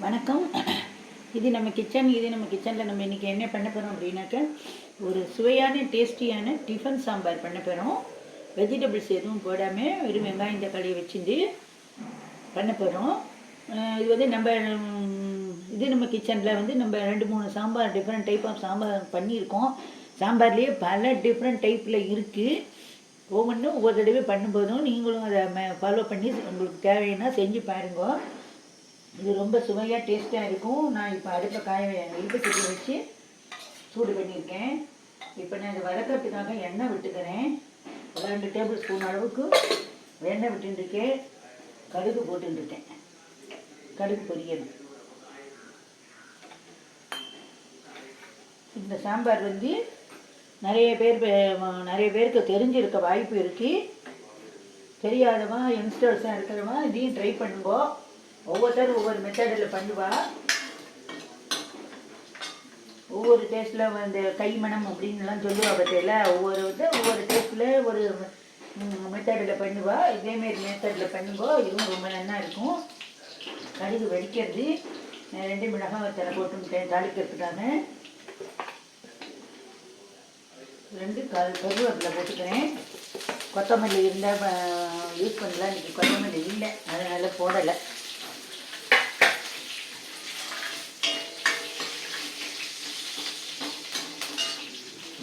வணக்கம். இது நம்ம கிச்சனில் நம்ம இன்றைக்கி என்ன பண்ண போகிறோம் அப்படின்னாக்க, ஒரு சுவையான டேஸ்டியான டிஃபன் சாம்பார் பண்ண போகிறோம். வெஜிடபிள்ஸ் எதுவும் போடாமல் வெறும் வெங்காயம் தக்காளியை வச்சுட்டு பண்ண போகிறோம். இது வந்து நம்ம கிச்சனில் வந்து நம்ம 2-3 sambar different type of sambar பண்ணியிருக்கோம். சாம்பார்லேயே பல டிஃப்ரெண்ட் டைப்பில் இருக்குது. ஒவ்வொன்றும் ஒவ்வொரு தடவை பண்ணும்போதும் நீங்களும் அதை ஃபாலோ பண்ணி உங்களுக்கு தேவைன்னா செஞ்சு பாருங்க. இது ரொம்ப சுவையாக டேஸ்ட்டாக இருக்கும். நான் இப்போ அடுப்பை இழுப்பு சட்டி வச்சு சூடு பண்ணியிருக்கேன். இப்போ நான் இதை வதக்கிறதுக்காக எண்ணெய் விட்டுக்கிறேன். 2 டேபிள் ஸ்பூன் அளவுக்கு எண்ணெய் விட்டுருக்கேன். கடுகு போட்டுருக்கேன். கடுகு பொரியணும். இந்த சாம்பார் வந்து நிறைய பேருக்கு தெரிஞ்சிருக்க வாய்ப்பு இருக்குது. தெரியாதவா யங்ஸ்டர்ஸாக இருக்கிறவா இதையும் ட்ரை பண்ணுங்க. ஒவ்வொருத்தரும் ஒவ்வொரு மெத்தடில் பண்ணுவா. ஒவ்வொரு டேஸ்ட்டில் வந்து கைமணம் அப்படின்லாம் சொல்லுவா. பற்றியில் ஒவ்வொரு டேஸ்ட்டில் ஒரு மெத்தடில் பண்ணுவா. இதேமாரி மெத்தடில் பண்ணுவோ. இதுவும் ரொம்ப நல்லா இருக்கும். கடுகு வெடிக்கிறது. 2 மிளகாய் வத்தலை போட்டுட்டேன் தாளிக்கிறதுக்காக. 2 கருவேப்பிலை போட்டுக்கிறேன். கொத்தமல்லி இருந்தால் யூஸ் பண்ணலாம். இன்றைக்கி கொத்தமல்லி இல்லை, அதனால் போடலை.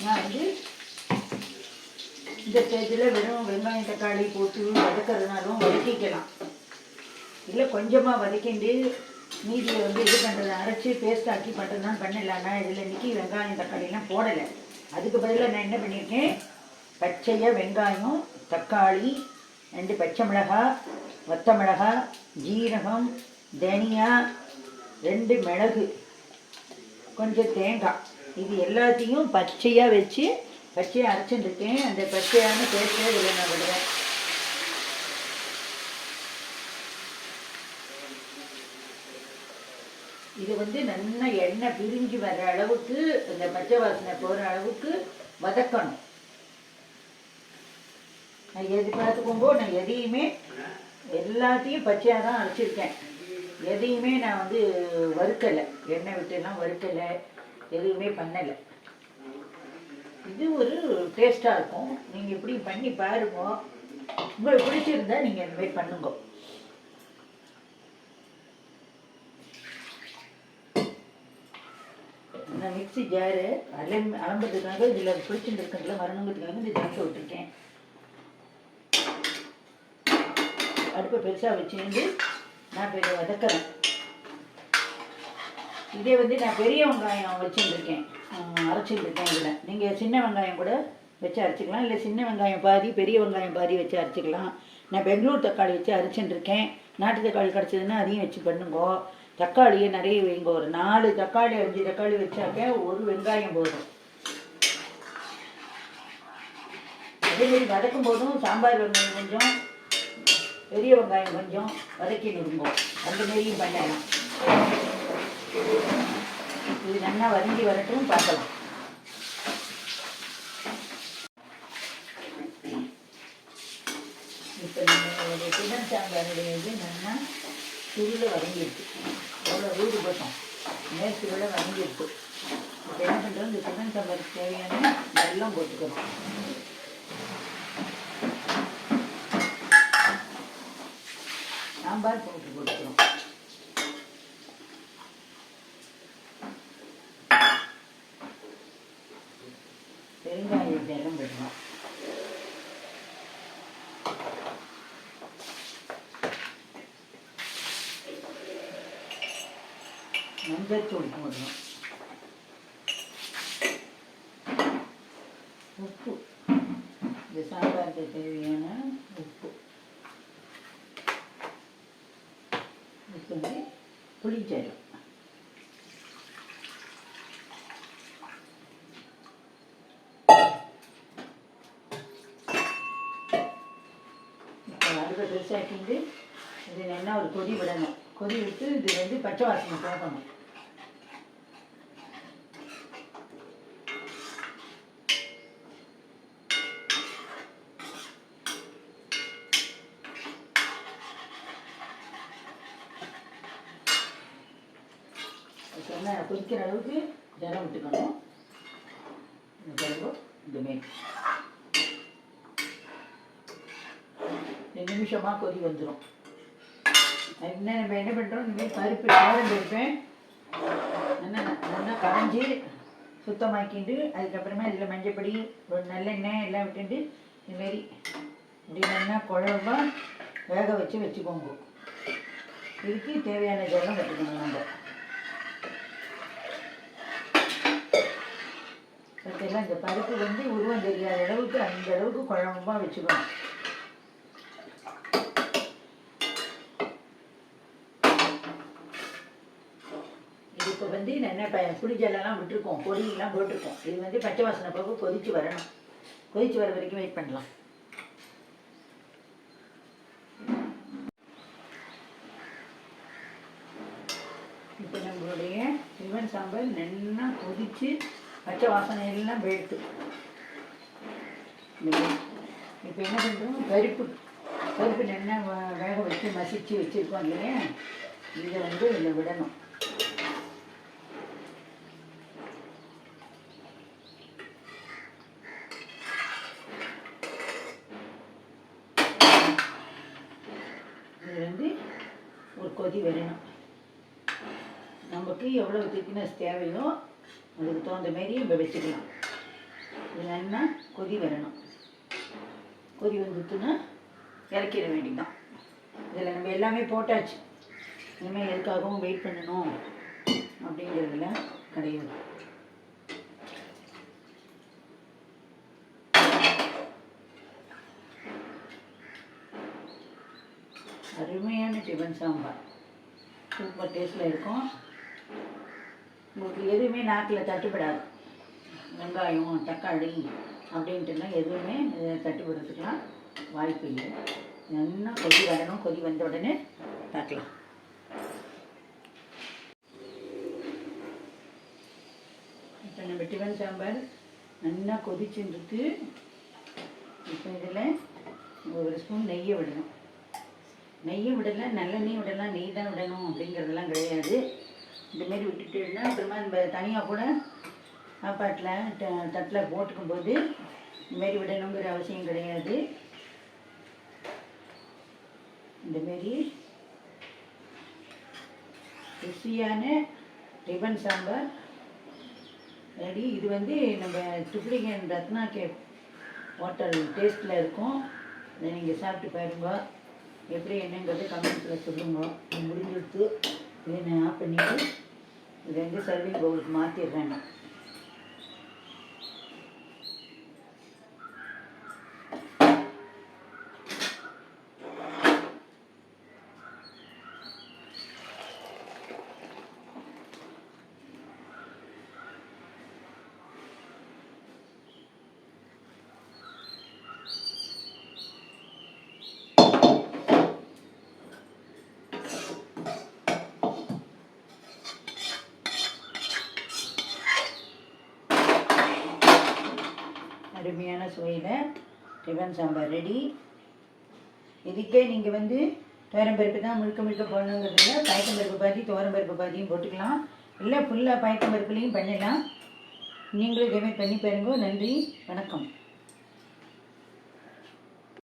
நான் வந்து இந்த ஸ்டேஜில் வெறும் வெங்காயம் தக்காளி போட்டு வதக்கிறதுனாலும் வதக்கிக்கலாம். இல்லை கொஞ்சமாக வதக்கிண்டு மீதியை வந்து இது பண்ணுறது அரைச்சி பேஸ்ட் ஆக்கி பண்ணுறதுனாலும் பண்ணலான்னா இதில் இன்றைக்கி வெங்காயம் தக்காளிலாம் போடலை. அதுக்கு பதிலாக நான் என்ன பண்ணியிருக்கேன், பச்சையாக வெங்காயம் தக்காளி 2 பச்சை மிளகாய் வத்த மிளகாய் ஜீரகம் தனியா 2 மிளகு கொஞ்சம் தேங்காய் இது எல்லாத்தையும் பச்சையாக வச்சு பச்சையாக அரைச்சிட்டுருக்கேன். அந்த பச்சையான பேஸ்ட்டை இதில் நான் விடுவேன். இது வந்து நல்லா எண்ணெய் பிரிஞ்சு வர்ற அளவுக்கு, இந்த பச்சை வாசனை போகிற அளவுக்கு வதக்கணும். நான் பார்த்துக்கோங்கோ, நான் எதையுமே எல்லாத்தையும் பச்சையாக தான் அரைச்சிருக்கேன். எதையுமே நான் வந்து வறுக்கலை, எண்ணெய் விட்டுலாம் வறுக்கலை, எதுவுமே பண்ணலை. இது ஒரு டேஸ்ட்டாக இருக்கும். நீங்கள் இப்படி பண்ணி பாருங்க. உங்களுக்கு பிடிச்சிருந்தா நீங்கள் இந்த மாதிரி பண்ணுங்க. நான் மிக்ஸி ஜாரு அலம்புறதுக்காக இதில் பிடிச்சிட்டு இருக்கிறதுல வரணுங்கிறதுக்காக இந்த ஜாக்கை விட்டுருக்கேன். அடுப்பை பெருசாக வச்சுருந்து நான் இப்போ இதை வதக்கிறேன். இதே வந்து நான் பெரிய வெங்காயம் வச்சுருக்கேன், அரைச்சிருக்கேன். இதில் நீங்கள் சின்ன வெங்காயம் கூட வச்சு அரைச்சிக்கலாம். இல்லை சின்ன வெங்காயம் பாதி பெரிய வெங்காயம் பாதி வச்சு அரைச்சிக்கலாம். நான் பெங்களூர் தக்காளி வச்சு அரைச்சிட்டுருக்கேன். நாட்டு தக்காளி கிடச்சதுன்னா அதையும் வச்சு பண்ணுங்க. தக்காளியை நிறைய வைங்க. ஒரு 4 தக்காளி 5 தக்காளி வச்சாக்க ஒரு வெங்காயம் போதும். அதேமாரி வதக்கும் போதும் சாம்பார் வெங்காயம் கொஞ்சம் பெரிய வெங்காயம் கொஞ்சம் வதக்கி நிறுவோம். அந்த மாரியும் பண்ணலாம். இது நல்லா வதங்கி வரட்டும், பார்க்கலாம். இப்போ நம்மளுடைய டிஃபன் சாம்பாருடைய இது நல்லா சுருளை வதங்கிடுச்சு. எவ்வளோ ரூடு போட்டோம், மேற்சுருளை வதங்கிடுச்சு. இப்போ என்ன பண்ணுறோம், இந்த டிஃபன் சாம்பாருக்கு தேவையான வெல்லம் போட்டுக்கிறோம். சாம்பார் போட்டுக்கிறோம். பெருங்காயத்தை எல்லாம் போட்டுருவோம். மஞ்சத்தூள் போடுறோம். உப்பு, இந்த சாம்பாருக்கு தேவையான உப்பு. புளிச்சேரும். இப்போ அடுப்பை பெருசாக்கிட்டு இது நல்லா ஒரு கொதி விடணும். கொதி விட்டு இது வந்து பச்சை வாசனை போகணும். நல்லா கொதிக்கிற அளவுக்கு ஜலம் விட்டுக்கணும். இந்தமாரி 2 நிமிஷமாக கொதி வந்துடும். என்ன நம்ம என்ன பண்ணுறோம், இந்தமாரி பருப்பு தோரம் பருப்பேன் நல்லா கரைஞ்சி சுத்தமாக்கிட்டு அதுக்கப்புறமா இதில் மஞ்சப்பொடி ஒரு நல்லெண்ணெய் எல்லாம் விட்டுட்டு இதுமாரி இப்படி நல்லா குழம்பா வேக வச்சுக்கோங்க. இதுக்கு தேவையான ஜலம் வச்சுக்கணும். நம்ம பார்த்தீங்களா, இந்த பருப்பு உருவம் தெரியாத அளவுக்கு அந்த அளவுக்கு குழம்பா வச்சுக்கணும். இப்போ நல்லா புளிஜெல்லாம் விட்டுருக்கோம், பொடியெல்லாம் போட்டிருக்கோம். இது பச்சை வாசனை போக கொதிச்சு வரணும். கொதிச்சு வர வரைக்கும் வெயிட் பண்ணலாம். இப்போ நம்மளுடைய டிஃபன் சாம்பார் நல்லா கொதிச்சு பச்சை வாசனை எல்லாம் போயிடுது. இப்போ என்ன பண்ணுறோம், பருப்பு நல்லா வேக வச்சு மசிச்சு வச்சுருக்கோம் இல்லையா, இதை இதில் விடணும். இது ஒரு கொதி வரணும். நமக்கு எவ்வளோ திக்னஸ் தேவையோ அதுக்கு தகுந்த மாரி நம்ம வச்சுக்கலாம். இது நல்லா கொதி வரணும். கொதி வந்துட்டுன்னா இறக்கிட வேண்டியதான். இதில் நம்ம எல்லாமே போட்டாச்சு. இனிமேல் எதுக்காகவும் வெயிட் பண்ணணும் அப்படிங்கிறதுல கிடையாது. அருமையான டிஃபன் சாம்பார் சூப்பர் டேஸ்ட்டில் இருக்கும். உங்களுக்கு எதுவுமே நாக்கில் தட்டுப்படாது. வெங்காயம் தக்காளி அப்படின்ட்டுலாம் எதுவுமே தட்டுப்படுறதுக்கெலாம் வாய்ப்பு இல்லை. நல்லா கொதி வரணும். கொதி வந்த உடனே பார்க்கலாம். இப்போ நம்ம டிஃபன் சாம்பார் நல்லா கொதிச்சுருக்கு. இப்போ இதில் ஒரு ஸ்பூன் நெய்யை விடணும். நெய்யை விடலாம், நல்லெண்ணெய் விடலாம், நெய் தான் விடணும் அப்படிங்கிறதெல்லாம் கிடையாது. இந்தமாரி விட்டுட்டோம்னா அப்புறமா நம்ம தனியாக கூட சாப்பாட்டில் தட்டில் போட்டுக்கும்போது இந்தமாரி விடணுங்கிற அவசியம் கிடையாது. இந்தமாரி ருசியான டிஃபன் சாம்பார் ரெடி. இது நம்ம ட்ரிப்ளிகேன் ரத்னா கேஃப் ஹோட்டல் டேஸ்ட்டில் இருக்கும். இதை நீங்கள் சாப்பிட்டு பாருங்க. எப்படி என்னங்கிறது கமெண்ட்ஸில் சொல்லுங்க. முடிஞ்செடுத்து இதை நான் ஆஃப் பண்ணிவிட்டு இதை சர்விங் பவுலுக்கு மாற்றிடுறேன். நான் அருமையான சுவையில் டிஃபன் சாம்பார் ரெடி. இதுக்கே நீங்கள் துவரம்பருப்பு தான் முழுக்க போடணுங்கிறதுல பயத்தம்பருப்பு பாதி துவரம்பருப்பு பாதியும் போட்டுக்கலாம். இல்லை ஃபுல்லாக பயத்தம்பருப்புலேயும் பண்ணலாம். நீங்களும் இதேமாதிரி பண்ணி பாருங்க. நன்றி, வணக்கம்.